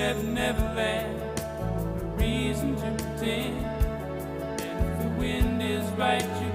never, never land. No reason to pretend. And if the wind is right, you